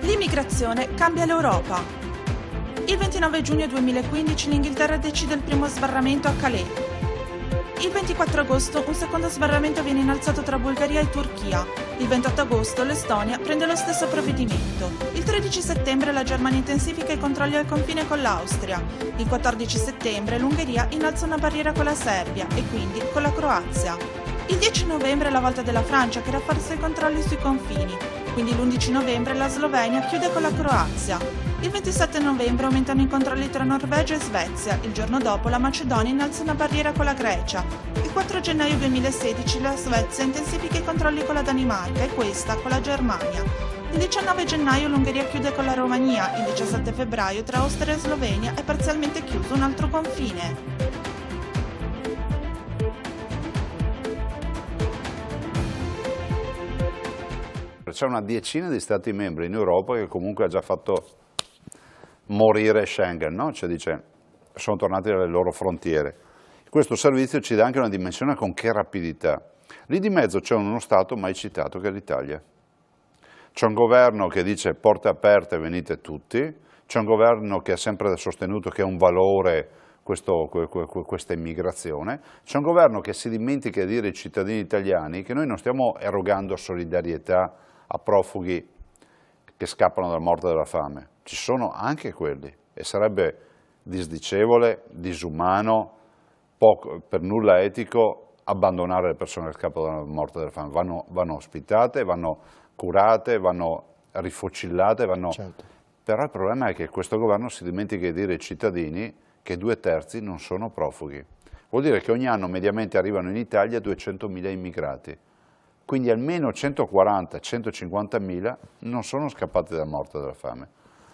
L'immigrazione cambia l'Europa. Il 29 giugno 2015 l'Inghilterra decide il primo sbarramento a Calais. Il 24 agosto un secondo sbarramento viene innalzato tra Bulgaria e Turchia. Il 28 agosto l'Estonia prende lo stesso provvedimento. Il 13 settembre la Germania intensifica i controlli al confine con l'Austria. Il 14 settembre l'Ungheria innalza una barriera con la Serbia e quindi con la Croazia. Il 10 novembre è la volta della Francia che rafforza i controlli sui confini. Quindi l'11 novembre la Slovenia chiude con la Croazia. Il 27 novembre aumentano i controlli tra Norvegia e Svezia. Il giorno dopo la Macedonia innalza una barriera con la Grecia. Il 4 gennaio 2016 la Svezia intensifica i controlli con la Danimarca e questa con la Germania. Il 19 gennaio l'Ungheria chiude con la Romania. Il 17 febbraio tra Austria e Slovenia è parzialmente chiuso un altro confine. C'è una decina di stati membri in Europa che comunque ha già fatto morire Schengen, no? Cioè dice, sono tornati alle loro frontiere. Questo servizio ci dà anche una dimensione con che rapidità. Lì di mezzo c'è uno Stato mai citato che è l'Italia. C'è un governo che dice porte aperte venite tutti, c'è un governo che ha sempre sostenuto che è un valore questa immigrazione, c'è un governo che si dimentica di dire ai cittadini italiani che noi non stiamo erogando solidarietà a profughi che scappano dalla morte e dalla fame. Ci sono anche quelli e sarebbe disdicevole, disumano, per nulla etico abbandonare le persone che scappano dalla morte e dalla fame. Vanno ospitate, vanno curate, vanno rifocillate, Certo. Però il problema è che questo governo si dimentica di dire ai cittadini che 2/3 non sono profughi. Vuol dire che ogni anno mediamente arrivano in Italia 200.000 immigrati. Quindi almeno 140-150.000 non sono scappati dalla morte e dalla fame.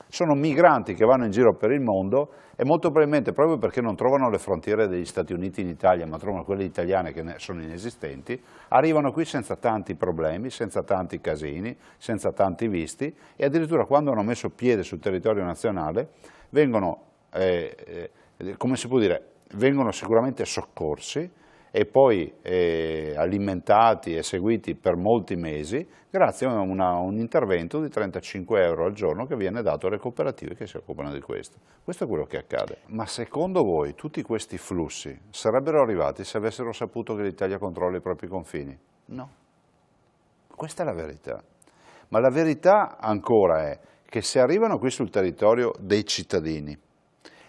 Sono migranti che vanno in giro per il mondo e molto probabilmente proprio perché non trovano le frontiere degli Stati Uniti in Italia, ma trovano quelle italiane che sono inesistenti, arrivano qui senza tanti problemi, senza tanti casini, senza tanti visti e addirittura quando hanno messo piede sul territorio nazionale vengono, come si può dire, vengono sicuramente soccorsi e poi alimentati e seguiti per molti mesi grazie a un intervento di 35 euro al giorno che viene dato alle cooperative che si occupano di questo. Questo è quello che accade. Ma secondo voi tutti questi flussi sarebbero arrivati se avessero saputo che l'Italia controlla i propri confini? No. Questa è la verità. Ma la verità ancora è che se arrivano qui sul territorio dei cittadini,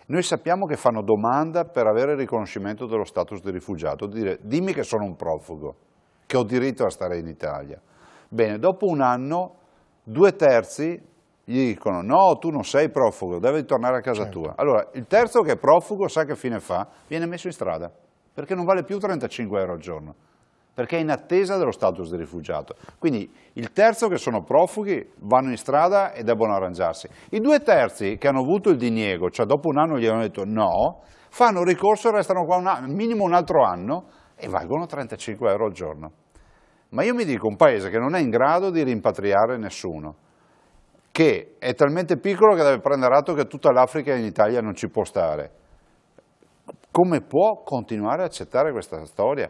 noi sappiamo che fanno domanda per avere il riconoscimento dello status di rifugiato, dire dimmi che sono un profugo, che ho diritto a stare in Italia. Bene, dopo un anno 2/3 gli dicono no, tu non sei profugo, devi tornare a casa tua. Allora il terzo che è profugo sa che fine fa? Viene messo in strada, perché non vale più 35 euro al giorno, perché è in attesa dello status di rifugiato. Quindi il terzo che sono profughi vanno in strada e debbono arrangiarsi. I 2/3 che hanno avuto il diniego, cioè dopo un anno gli hanno detto no, fanno ricorso e restano qua minimo un altro anno e valgono 35 euro al giorno. Ma io mi dico un paese che non è in grado di rimpatriare nessuno, che è talmente piccolo che deve prendere atto che tutta l'Africa in Italia non ci può stare. Come può continuare a accettare questa storia?